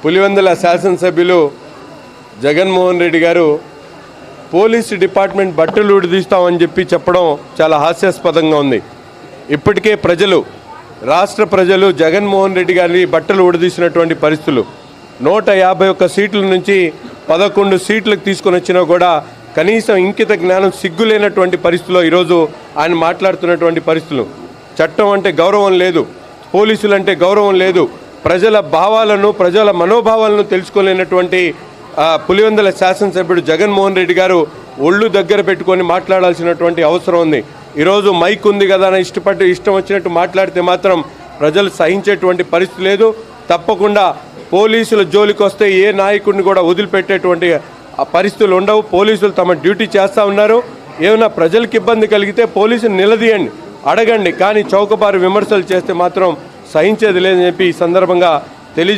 పులివెందుల శాసనసభ్యులు జగన్మోహన్ రెడ్డి గారు police department బట్టలు ఉడిదీస్తామని చెప్పడం చాలా హాస్యాస్పదంగా ఉంది. ఇప్పటికే రాష్ట్ర ప్రజలు జగన్మోహన్ రెడ్డి గారిని బట్టలు ఉడిదీసినటువంటి పరిస్థితులు. 151 సీట్ల నుంచి 11 సీట్లకు తీసుకొని వచ్చినా కూడా కనీసం ఇంకిత జ్ఞానం సిగ్గులేనటువంటి పరిస్థితుల్లో ఈరోజు ఆయన మాట్లాడుతున్నటువంటి పరిస్థితులు. చట్టం అంటే గౌరవం లేదు, పోలీసులు అంటే గౌరవం లేదు, ప్రజల భావాలను ప్రజల మనోభావాలను తెలుసుకోలేనటువంటి పులివెందుల శాసనసభ్యుడు జగన్మోహన్ రెడ్డి గారు ఒళ్ళు దగ్గర పెట్టుకొని మాట్లాడాల్సినటువంటి అవసరం ఉంది. ఈరోజు మైక్ ఉంది కదా అని ఇష్టం వచ్చినట్టు మాట్లాడితే మాత్రం ప్రజలు సహించేటువంటి పరిస్థితి లేదు. తప్పకుండా పోలీసుల జోలికి వస్తే ఏ నాయకుడిని కూడా వదిలిపెట్టేటువంటి పరిస్థితులు ఉండవు. పోలీసులు తమ డ్యూటీ చేస్తూ ఉన్నారు. ఏమైనా ప్రజలకు ఇబ్బంది కలిగితే పోలీసులు నిలదీయండి, అడగండి, కానీ చౌకబారు విమర్శలు చేస్తే మాత్రం సహించేది లేదని చెప్పి ఈ సందర్భంగా తెలియజే